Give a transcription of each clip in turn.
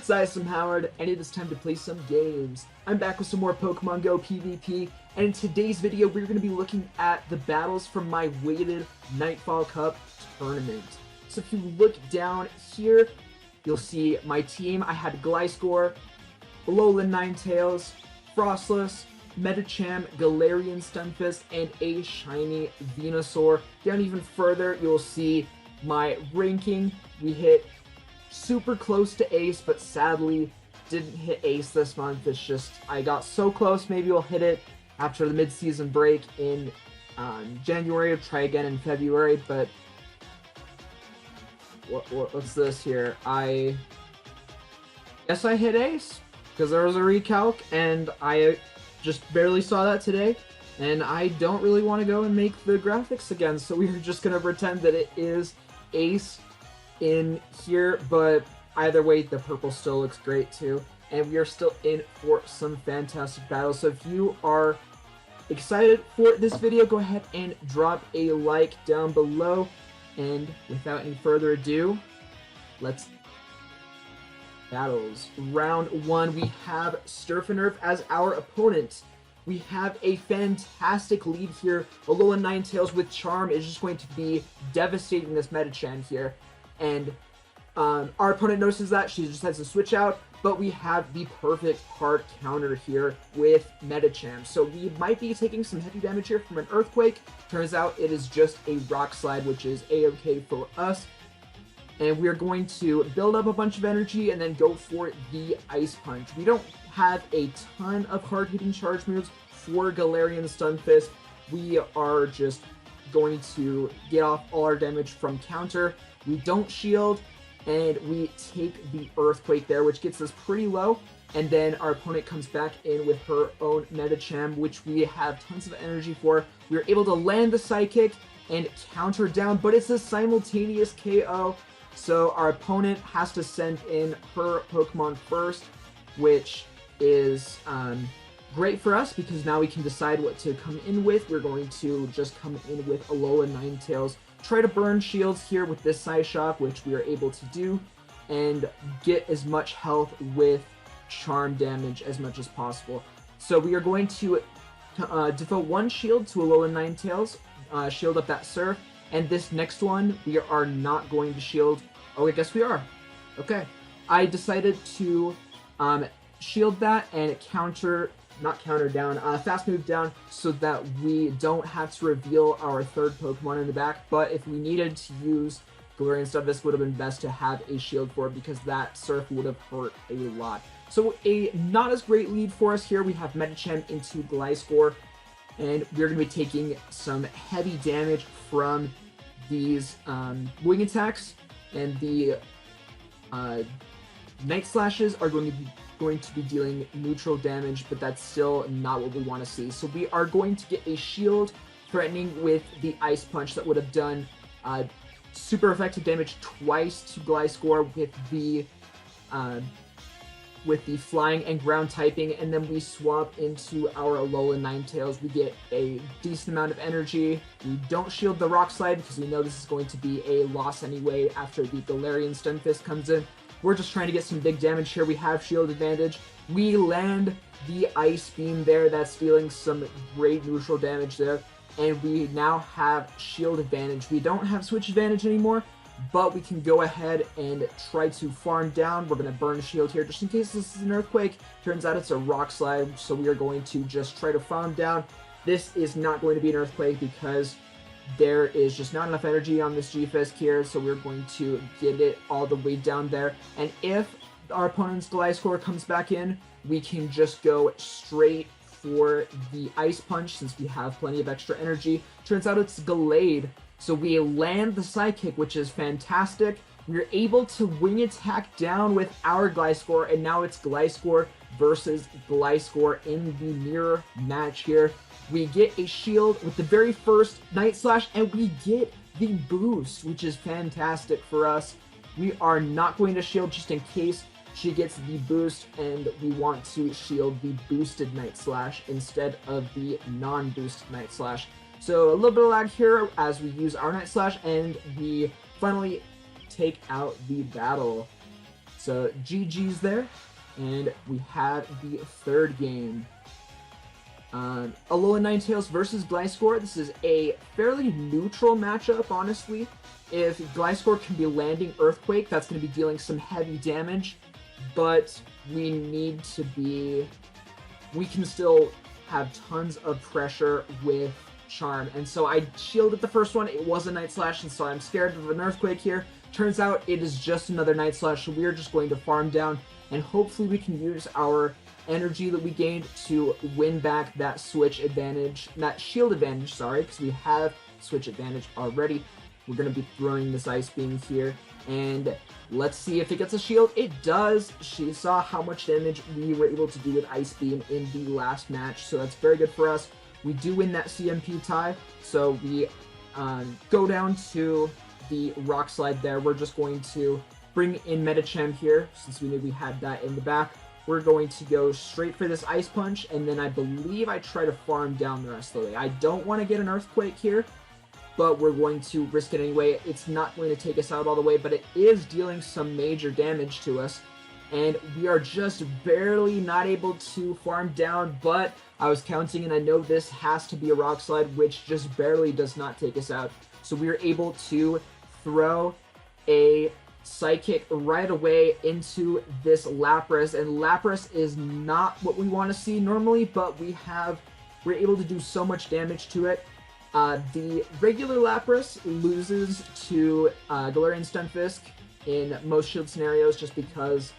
It's Isomkingdom, and it is time to play some games. I'm back with some more Pokemon Go PvP, and in today's video we're going to be looking at the battles from my weighted Nightfall Cup tournament. So if you look down here, you'll see my team. I had Gliscor, Alolan Ninetales, Frostless, Medicham, Galarian Stunfisk, and a shiny Venusaur. Down even further, you'll see my ranking. We hit super close to ace, but sadly didn't hit ace this month. It's just I got so close. Maybe we'll hit it after the mid-season break in January. I'll try again in February, but what's this here? I guess I hit ace because there was a recalc, and I just barely saw that today, and I don't really want to go and make the graphics again, so we're just going to pretend that it is ace in here, but either way, the purple still looks great too, and we are still in for some fantastic battles. So if you are excited for this video, go ahead and drop a like down below, and without any further ado, let's battles. Round 1, we have Sturfnerf as our opponent. We have a fantastic lead here. Alolan Ninetales with Charm is just going to be devastating this Medicham here. And our opponent notices that. She just has to switch out, but we have the perfect hard counter here with Medicham. So we might be taking some heavy damage here from an Earthquake. Turns out it is just a Rock Slide, which is a-okay for us. And we're going to build up a bunch of energy and then go for the Ice Punch. We don't have a ton of hard-hitting charge moves for Galarian Stunfisk. We are just going to get off all our damage from counter. We don't shield, and we take the Earthquake there, which gets us pretty low. And then our opponent comes back in with her own Medicham, which we have tons of energy for. We are able to land the Psychic and counter down, but it's a simultaneous KO. So our opponent has to send in her Pokemon first, which is great for us because now we can decide what to come in with. We're going to just come in with Alolan Ninetales, try to burn shields here with this Psyshock, which we are able to do, and get as much health with charm damage as much as possible. So we are going to devote one shield to Alolan Ninetales, shield up that Surf. And this next one, we are not going to shield. Oh, I guess we are. Okay. I decided to shield that and fast move down so that we don't have to reveal our third Pokemon in the back. But if we needed to use Galarian stuff, this would have been best to have a shield for it because that Surf would have hurt a lot. So a not as great lead for us here. We have Medicham into Gliscor, and we're going to be taking some heavy damage from these wing attacks, and the Night Slashes are going to be dealing neutral damage, but that's still not what we want to see. So we are going to get a shield threatening with the Ice Punch that would have done super effective damage twice to Gliscor with the flying and ground typing, and then we swap into our Alolan Ninetales. We get a decent amount of energy. We don't shield the Rock Slide because we know this is going to be a loss anyway after the Galarian Stunfisk comes in. We're just trying to get some big damage here. We have shield advantage. We land the Ice Beam there. That's dealing some great neutral damage there. And we now have shield advantage. We don't have switch advantage anymore, but we can go ahead and try to farm down. We're going to burn shield here just in case this is an Earthquake. Turns out it's a Rock Slide, so we are going to just try to farm down. This is not going to be an Earthquake because there is just not enough energy on this G-Fisk here, so we're going to get it all the way down there. And if our opponent's Gliscor comes back in, we can just go straight for the Ice Punch since we have plenty of extra energy. Turns out it's Gallade. So we land the Psychic, which is fantastic. We're able to wing attack down with our Gliscor, and now it's Gliscor versus Gliscor in the mirror match here. We get a shield with the very first Night Slash, and we get the boost, which is fantastic for us. We are not going to shield just in case she gets the boost, and we want to shield the boosted Night Slash instead of the non-boosted Night Slash. So a little bit of lag here as we use our Night Slash, and we finally take out the battle. So GG's there, and we have the third game. Alolan Ninetales versus Gliscor. This is a fairly neutral matchup, honestly. If Gliscor can be landing Earthquake, that's going to be dealing some heavy damage, but we need to be... We can still have tons of pressure with Charm, and so I shielded the first one. It was a Night Slash, and so I'm scared of an Earthquake here. Turns out it is just another Night Slash, so we're just going to farm down, and hopefully we can use our energy that we gained to win back that switch advantage, that shield advantage, sorry, because we have switch advantage already. We're going to be throwing this Ice Beam here, and let's see if it gets a shield. It does. She saw how much damage we were able to do with Ice Beam in the last match, so that's very good for us. We do win that CMP tie, so we go down to the Rock Slide there. We're just going to bring in Medicham here, since we knew we had that in the back. We're going to go straight for this Ice Punch, and then I believe I try to farm down the rest of the way. I don't want to get an Earthquake here, but we're going to risk it anyway. It's not going to take us out all the way, but it is dealing some major damage to us, and we are just barely not able to farm down, but I was counting, and I know this has to be a Rock Slide, which just barely does not take us out. So we are able to throw a Psychic right away into this Lapras, and Lapras is not what we want to see normally, but we're able to do so much damage to it. The regular Lapras loses to Galarian Stunfisk in most shield scenarios just because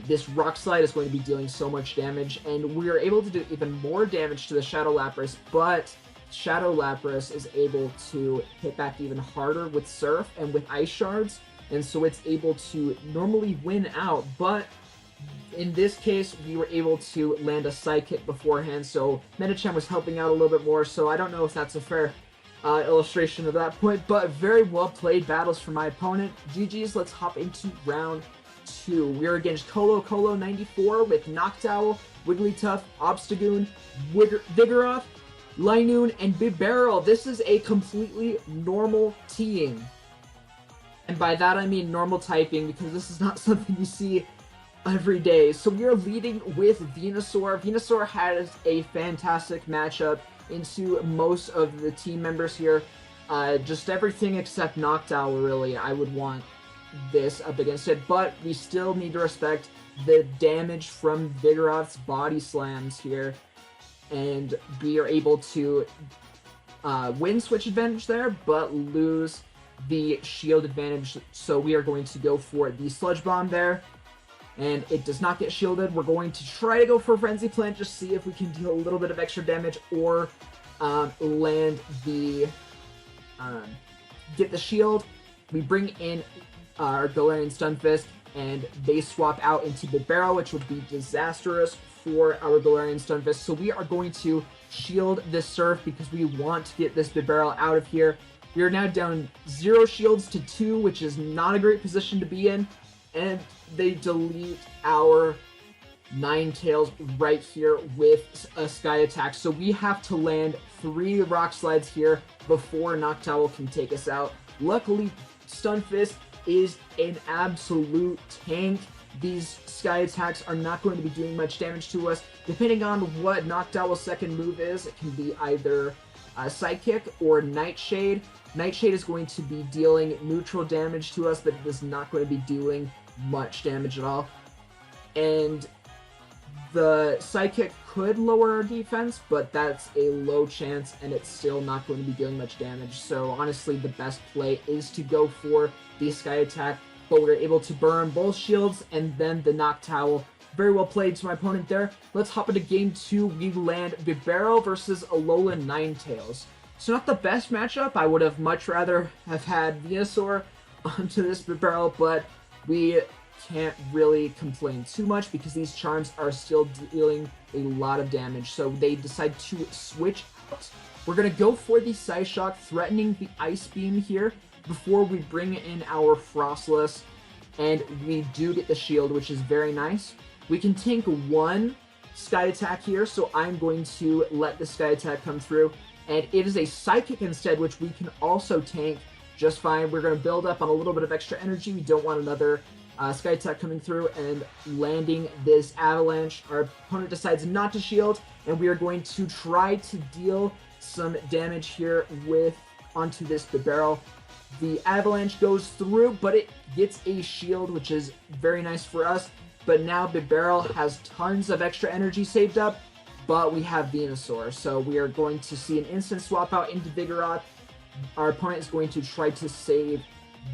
this Rock Slide is going to be dealing so much damage, and we are able to do even more damage to the Shadow Lapras, but Shadow Lapras is able to hit back even harder with Surf and with Ice Shards, and so it's able to normally win out, but in this case, we were able to land a Psychic beforehand, so Medicham was helping out a little bit more, so I don't know if that's a fair illustration of that point, but very well played battles from my opponent. GG's, let's hop into round 2. We're against Colo 94 with Noctowl, Wigglytuff, Obstagoon, Vigoroth, Linoon, and Bibarel. This is a completely normal team. And by that I mean normal typing, because this is not something you see every day. So we are leading with Venusaur. Venusaur has a fantastic matchup into most of the team members here. Just everything except Noctowl, really. I would want this up against it, but we still need to respect the damage from Vigoroth's body slams here. And we are able to win switch advantage there, but lose the shield advantage. So we are going to go for the Sludge Bomb there, and it does not get shielded. We're going to try to go for Frenzy Plant, just see if we can deal a little bit of extra damage, or land the get the shield. We bring in our Galarian Stunfisk, and they swap out into Bibarel, which would be disastrous for our Galarian Stunfisk. So we are going to shield this Surf because we want to get this Bibarel out of here. We are now down 0 shields to 2, which is not a great position to be in. And they delete our Ninetales right here with a Sky Attack. So we have to land 3 Rock Slides here before Noctowl can take us out. Luckily, Stunfisk is an absolute tank. These Sky Attacks are not going to be doing much damage to us. Depending on what Noctowl's second move is, it can be either Psychic or Nightshade. Nightshade is going to be dealing neutral damage to us, but it is not going to be doing much damage at all. And the Psychic could lower our defense, but that's a low chance, and it's still not going to be dealing much damage. So honestly, the best play is to go for the Sky Attack, but we're able to burn both shields and then the Noctowl. Very well played to my opponent there. Let's hop into game 2. We land Bibarel versus Alolan Ninetales. So not the best matchup. I would have much rather have had Venusaur onto this Bibarel, but we can't really complain too much because these charms are still dealing a lot of damage. So they decide to switch out. We're going to go for the Psyshock, threatening the Ice Beam here before we bring in our Frostless, and we do get the shield, which is very nice. We can tank 1 Sky Attack here, so I'm going to let the Sky Attack come through, and it is a Psychic instead, which we can also tank just fine. We're going to build up on a little bit of extra energy. We don't want another Sky Attack coming through and landing this Avalanche. Our opponent decides not to shield, and we are going to try to deal some damage here onto this Bibarel. The Avalanche goes through, but it gets a shield, which is very nice for us. But now Bibarel has tons of extra energy saved up, but we have Venusaur. So we are going to see an instant swap out into Vigoroth. Our opponent is going to try to save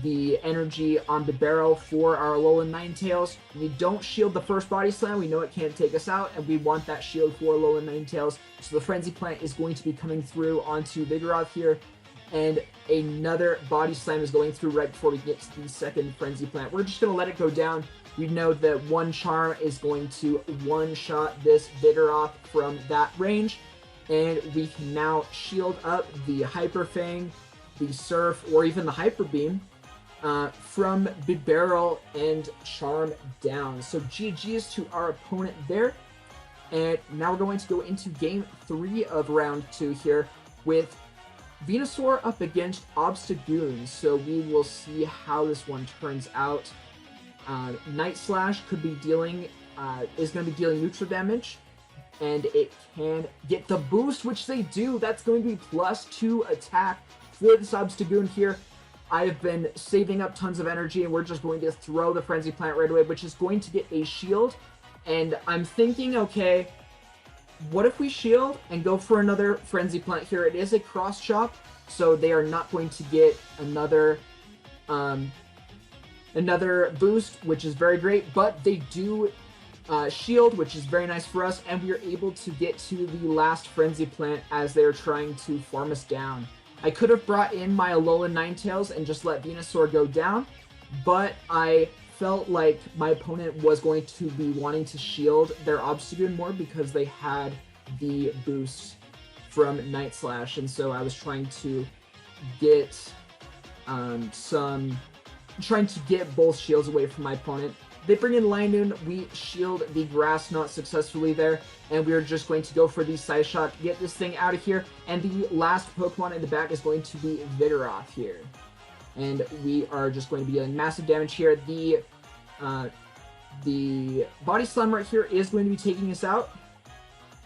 the energy on Bibarel for our Alolan Ninetales. We don't shield the first Body Slam. We know it can't take us out, and we want that shield for Alolan Ninetales. So the Frenzy Plant is going to be coming through onto Vigoroth here, and another Body Slam is going through right before we get to the second Frenzy Plant. We're just going to let it go down. We know that one Charm is going to one-shot this Vigoroth from that range, and we can now shield up the Hyper Fang, the Surf, or even the Hyper Beam from Bibarel and Charm down. So GG's to our opponent there. And now we're going to go into game 3 of round 2 here with Venusaur up against Obstagoon. So we will see how this one turns out. Night Slash could be dealing, is going to be dealing neutral damage, and it can get the boost, which they do. That's going to be +2 attack for this Obstagoon here. I've been saving up tons of energy, and we're just going to throw the Frenzy Plant right away, which is going to get a shield. And I'm thinking, okay, what if we shield and go for another Frenzy Plant here? It is a cross chop, so they are not going to get another boost, which is very great, but they do shield, which is very nice for us, and we are able to get to the last Frenzy Plant as they're trying to farm us down. I could have brought in my Alolan Ninetales and just let Venusaur go down, but I felt like my opponent was going to be wanting to shield their Obstagoon more because they had the boost from Night Slash, and so I was trying to get trying to get both shields away from my opponent. They bring in Linoon, we shield the Grass Knot successfully there, and we're just going to go for the Side Shot, get this thing out of here, and the last Pokemon in the back is going to be Vigoroth here. And we are just going to be dealing massive damage here. The Body Slam right here is going to be taking us out,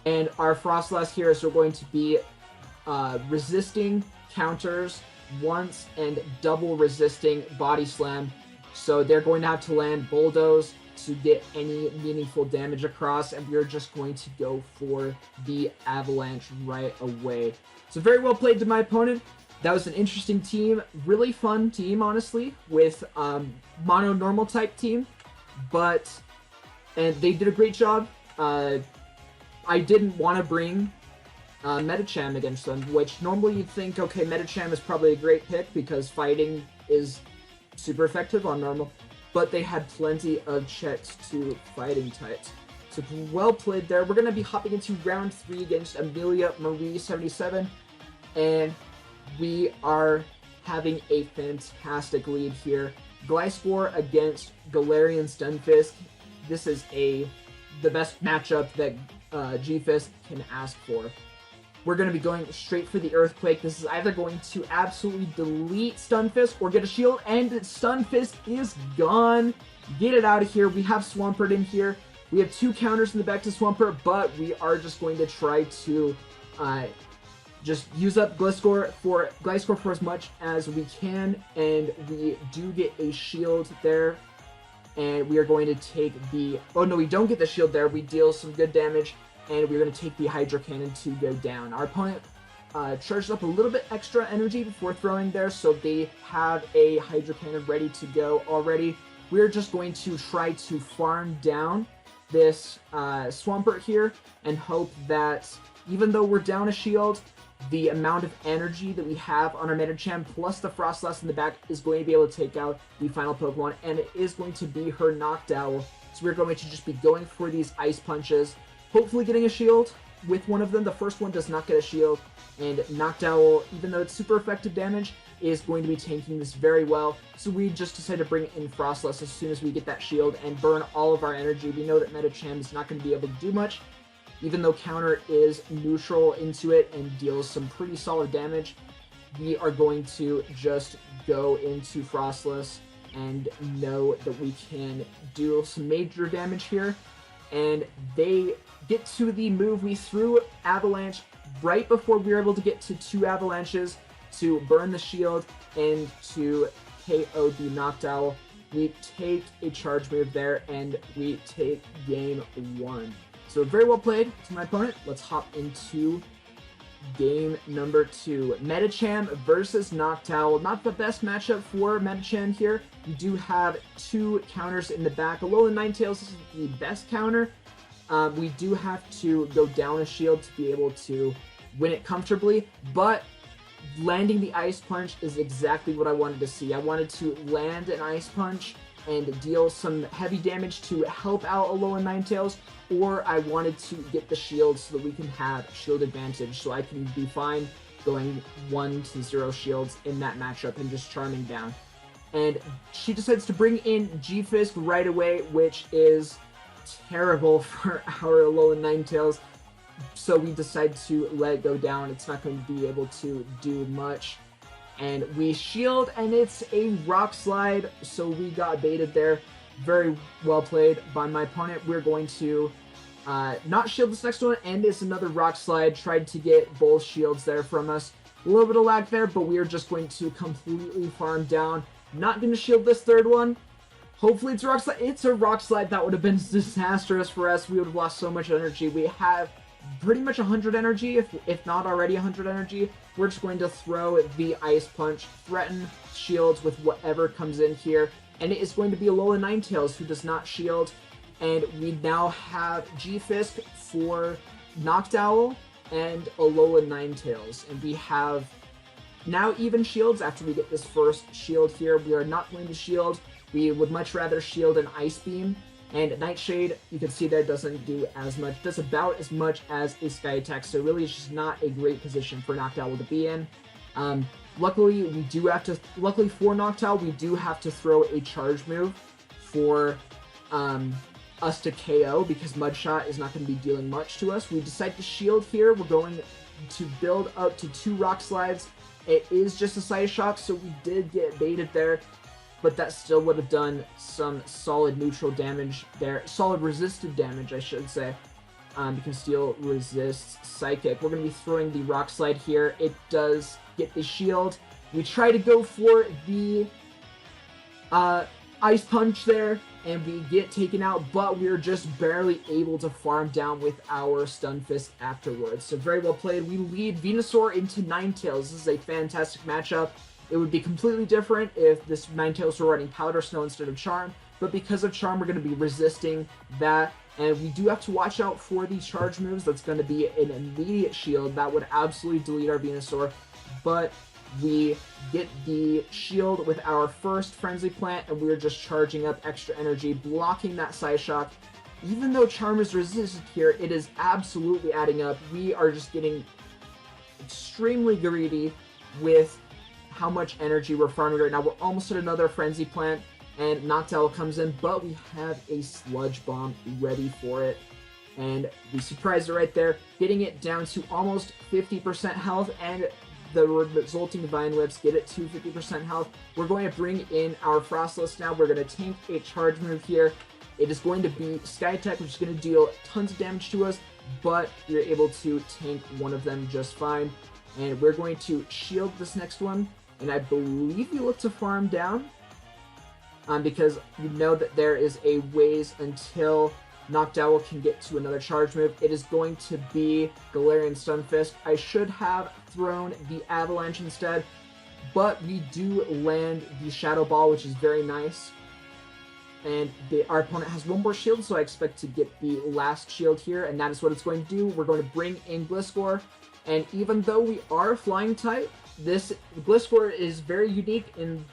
and our Frostlass here is going to be resisting counters once and double resisting Body Slam. So they're going to have to land Bulldoze to get any meaningful damage across, and we're just going to go for the Avalanche right away. So very well played to my opponent. That was an interesting team, really fun team, honestly, with mono normal type team, and they did a great job. I didn't want to bring Medicham against them, which normally you'd think, okay, Medicham is probably a great pick because fighting is super effective on normal, but they had plenty of checks to fighting types. So well played there. We're going to be hopping into round 3 against Amelia Marie 77, and we are having a fantastic lead here. Gliscor against Galarian Stunfisk. This is the best matchup that G-Fisk can ask for. We're going to be going straight for the Earthquake. This is either going to absolutely delete Stunfisk or get a shield, and Stunfisk is gone. Get it out of here. We have Swampert in here. We have 2 counters in the back to Swampert, but we are just going to try to just use up Gliscor for as much as we can, and we do get a shield there. And we are going to take the... Oh, no, we don't get the shield there. We deal some good damage, and we're going to take the Hydro Cannon to go down. Our opponent charged up a little bit extra energy before throwing there, so they have a Hydro Cannon ready to go already. We're just going to try to farm down this Swampert here and hope that even though we're down a shield, the amount of energy that we have on our Medicham plus the Frostlass in the back is going to be able to take out the final Pokemon, and it is going to be her Noctowl. So we're going to just be going for these Ice Punches, hopefully getting a shield with one of them. The first one does not get a shield, and Noctowl, even though it's super effective damage, is going to be tanking this very well. So we just decided to bring in Frostlass as soon as we get that shield and burn all of our energy. We know that Medicham is not going to be able to do much, even though counter is neutral into it and deals some pretty solid damage. We are going to just go into Frostlass and know that we can do some major damage here. And they get to the move. We threw Avalanche right before we were able to get to 2 Avalanches to burn the shield and to KO the Noctowl. We take a charge move there, and we take game 1. So very well played to my opponent. Let's hop into game number 2. Medicham versus Noctowl. Not the best matchup for Medicham here. You do have 2 counters in the back. Alolan Ninetales is the best counter. We do have to go down a shield to be able to win it comfortably, but landing the Ice Punch is exactly what I wanted to see. I wanted to land an Ice Punch and deal some heavy damage to help out Alolan Ninetales, or I wanted to get the shield so that we can have shield advantage, so I can be fine going 1-0 shields in that matchup and just charming down. And she decides to bring in G-Fisk right away, which is terrible for our Alolan Ninetales. So we decide to let it go down. It's not going to be able to do much. And we shield, and it's a Rock Slide, so we got baited there. Very well played by my opponent. We're going to not shield this next one, and it's another Rock Slide. Tried to get both shields there from us. A little bit of lag there, but we are just going to completely farm down. Not going to shield this third one. Hopefully it's a Rock Slide. It's a Rock Slide. That would have been disastrous for us. We would have lost so much energy. We have pretty much 100 energy, if not already 100 energy. We're just going to throw the Ice Punch, threaten shields with whatever comes in here, and it is going to be Alolan Ninetales who does not shield, and we now have G-Fisk for Noctowl and Alolan Ninetales, and we have now even shields after we get this first shield here. We are not going to shield. We would much rather shield an Ice Beam. And Nightshade, you can see there, doesn't do as much. Does about as much as a Sky Attack. So really, it's just not a great position for Noctowl to be in. Luckily, luckily for Noctowl, we do have to throw a charge move for us to KO, because Mudshot is not going to be dealing much to us. We decide to shield here. We're going to build up to 2 Rock Slides. It is just a Side Shock, so we did get baited there. But that still would have done some solid neutral damage there. Solid resisted damage, I should say. Because Steel resists Psychic. We're going to be throwing the Rock Slide here. It does get the shield. We try to go for the Ice Punch there, and we get taken out, but we're just barely able to farm down with our Stun Fist afterwards. So very well played. We lead Venusaur into Ninetales. This is a fantastic matchup. It would be completely different if this Ninetales were running Powder Snow instead of Charm, but because of Charm, we're going to be resisting that, and we do have to watch out for these charge moves. That's going to be an immediate shield that would absolutely delete our Venusaur, but we get the shield with our first Frenzy Plant, and we're just charging up extra energy, blocking that Psyshock. Even though Charm is resisted here, it is absolutely adding up. We are just getting extremely greedy with how much energy we're farming right now. We're almost at another Frenzy Plant, and Noctowl comes in, but we have a Sludge Bomb ready for it, and we surprised it right there, getting it down to almost 50% health, and the resulting Vine Whips get it to 50% health. We're going to bring in our Frostless now. We're going to tank a charge move here. It is going to be Sky Attack, which is going to deal tons of damage to us, but we're able to tank one of them just fine, and we're going to shield this next one. And I believe we look to farm down, because you know that there is a ways until Noctowl can get to another charge move. It is going to be Galarian Stunfisk. I should have thrown the Avalanche instead, but we do land the Shadow Ball, which is very nice. And our opponent has one more shield, so I expect to get the last shield here, and that is what it's going to do. We're going to bring in Gliscor, and even though we are Flying type, this Gliscor is very unique in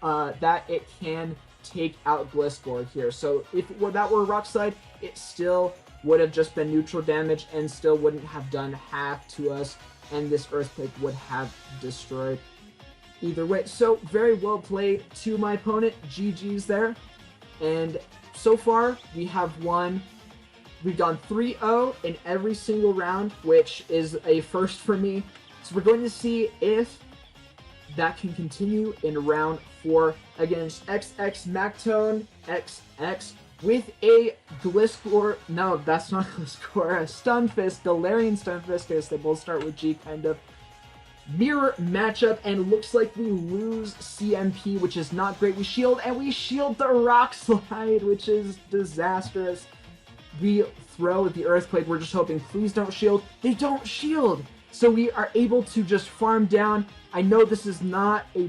that it can take out Gliscor here. So if that were a Rock Slide, it still would have just been neutral damage and still wouldn't have done half to us, and this Earthquake would have destroyed either way. So very well played to my opponent. GG's there. And so far, we have won. We've gone 3-0 in every single round, which is a first for me. So we're going to see if that can continue in round 4 against XX Mactone XX with a Gliscor. No, that's not Gliscor. A Stunfisk, Galarian Stunfisk, because they both start with G, kind of. Mirror matchup, and looks like we lose CMP, which is not great. We shield, and we shield the Rock Slide, which is disastrous. We throw the Earthquake. We're just hoping, please don't shield. They don't shield! So we are able to just farm down. I know this is not a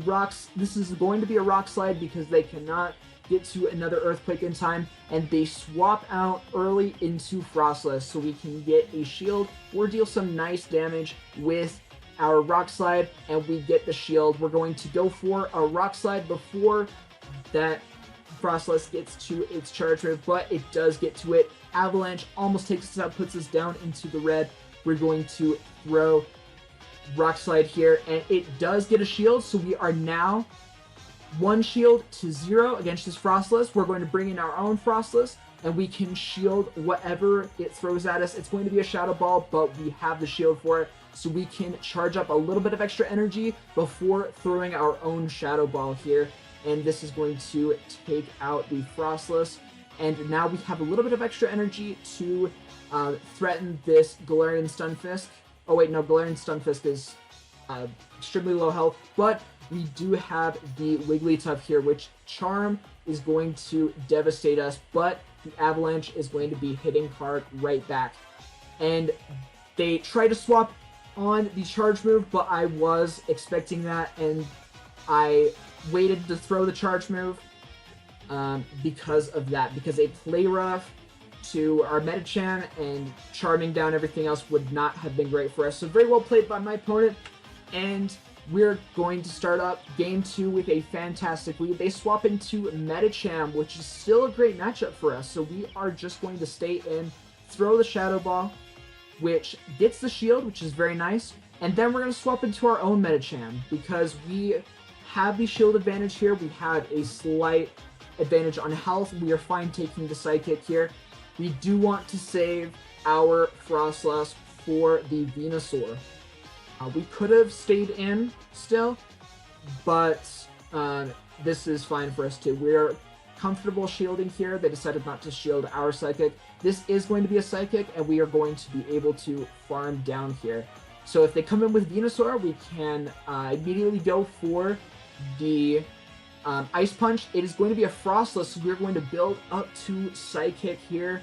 this is going to be a Rock Slide because they cannot get to another Earthquake in time, and they swap out early into Frostless so we can get a shield or deal some nice damage with our Rock Slide, and we get the shield. We're going to go for a Rock Slide before that Frostless gets to its charge move, but it does get to it. Avalanche almost takes us out, puts us down into the red. We're going to throw Rock Slide here, and it does get a shield, so we are now 1 shield to 0 against this Frostless. We're going to bring in our own Frostless, and we can shield whatever it throws at us. It's going to be a Shadow Ball, but we have the shield for it, so we can charge up a little bit of extra energy before throwing our own Shadow Ball here. And this is going to take out the Frostless. And now we have a little bit of extra energy to threaten this Galarian Stunfisk. Oh wait, no, Galarian Stunfisk is extremely low health, but we do have the Wigglytuff here, which Charm is going to devastate us, but the Avalanche is going to be hitting hard right back. And they try to swap on the charge move, but I was expecting that, and I waited to throw the charge move because of that, because a Play Rough to our Medicham and charming down everything else would not have been great for us. So very well played by my opponent, and we're going to start up game 2 with a fantastic lead. They swap into Medicham, which is still a great matchup for us, so we are just going to stay in, throw the Shadow Ball, which gets the shield, which is very nice, and then we're going to swap into our own Medicham, because we have the shield advantage here. We have a slight advantage on health. We are fine taking the Psychic here. We do want to save our Frostless for the Venusaur. We could have stayed in still, but this is fine for us too. We're comfortable shielding here. They decided not to shield our Psychic. This is going to be a Psychic, and we are going to be able to farm down here. So if they come in with Venusaur, we can immediately go for the Ice Punch. It is going to be a Frostless, so we're going to build up to Psychic here,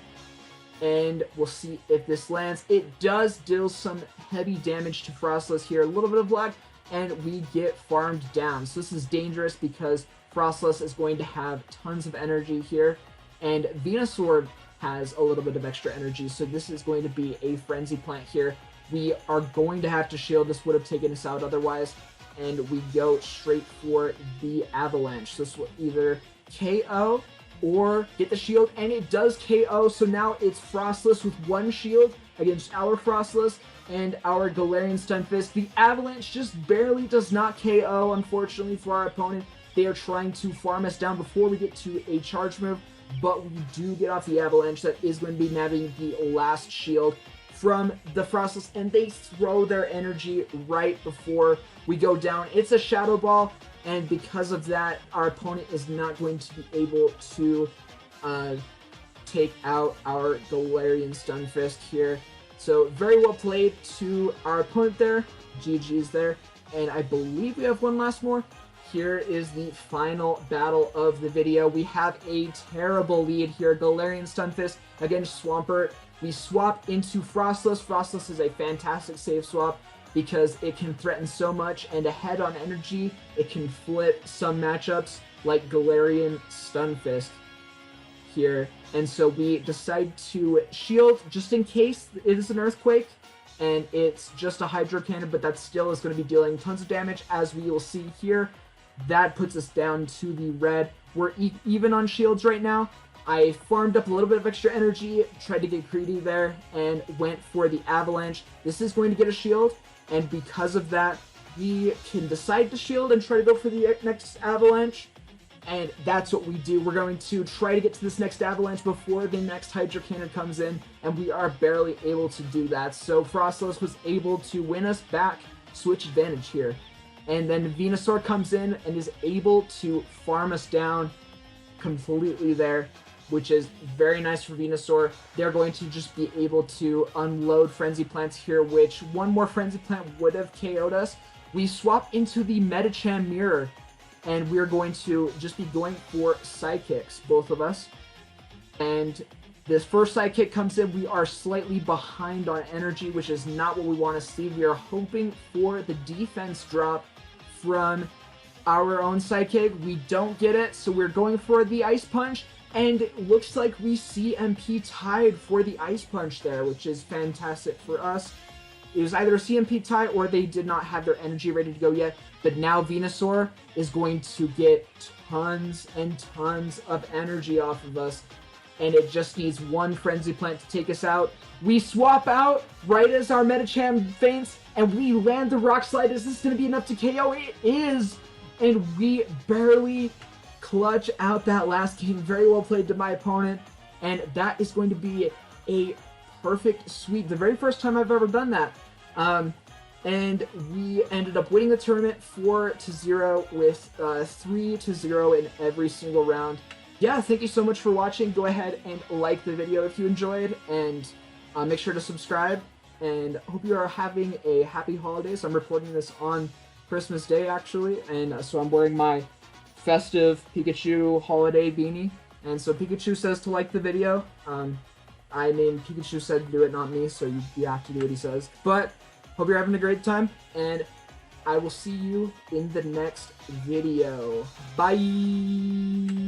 and we'll see if this lands. It does deal some heavy damage to Frostless here, a little bit of luck, and we get farmed down. So this is dangerous because Frostless is going to have tons of energy here, and Venusaur has a little bit of extra energy, so this is going to be a Frenzy Plant here. We are going to have to shield. This would have taken us out otherwise, and we go straight for the Avalanche. This will either KO or get the shield, and it does KO, so now it's Frostless with 1 shield against our Frostless and our Galarian Stunfisk. The Avalanche just barely does not KO, unfortunately, for our opponent. They are trying to farm us down before we get to a charge move, but we do get off the Avalanche. That is going to be nabbing the last shield from the Frostless, and they throw their energy right before we go down. It's a Shadow Ball, and because of that, our opponent is not going to be able to take out our Galarian Stunfisk here. So very well played to our opponent there. GG's there. And I believe we have one last more. Here is the final battle of the video. We have a terrible lead here. Galarian Stunfisk against Swampert. We swap into Frostless. Frostless is a fantastic save swap because it can threaten so much, and ahead on energy, it can flip some matchups like Galarian Stunfisk here. And so we decide to shield just in case it is an Earthquake, and it's just a Hydro Cannon, but that still is going to be dealing tons of damage, as we will see here. That puts us down to the red. We're even on shields right now. I farmed up a little bit of extra energy, tried to get greedy there, and went for the Avalanche. This is going to get a shield, and because of that, we can decide to shield and try to go for the next Avalanche, and that's what we do. We're going to try to get to this next Avalanche before the next Hydro Cannon comes in, and we are barely able to do that. So Frostless was able to win us back. Switch advantage here. And then Venusaur comes in and is able to farm us down completely there, which is very nice for Venusaur. They're going to just be able to unload Frenzy Plants here, which one more Frenzy Plant would have KO'd us. We swap into the Medicham Mirror, and we're going to just be going for Psychics, both of us. And this first Psychic comes in. We are slightly behind on energy, which is not what we want to see. We are hoping for the defense drop from our own Psychic. We don't get it, so we're going for the Ice Punch. And it looks like we CMP tied for the Ice Punch there, which is fantastic for us. It was either a CMP tie or they did not have their energy ready to go yet. But now Venusaur is going to get tons and tons of energy off of us. And it just needs one Frenzy Plant to take us out. We swap out right as our Medicham faints, and we land the Rock Slide. Is this going to be enough to KO? It is! And we barely clutch out that last game. Very well played to my opponent. And that is going to be a perfect sweep. The very first time I've ever done that. And we ended up winning the tournament 4-0 with 3-0 in every single round. Yeah, thank you so much for watching. Go ahead and like the video if you enjoyed, and make sure to subscribe. And hope you are having a happy holidays. I'm recording this on Christmas Day, actually, and so I'm wearing my festive Pikachu holiday beanie. And so Pikachu says to like the video. I mean, Pikachu said to do it, not me, so you have to do what he says. But hope you're having a great time, and I will see you in the next video. Bye!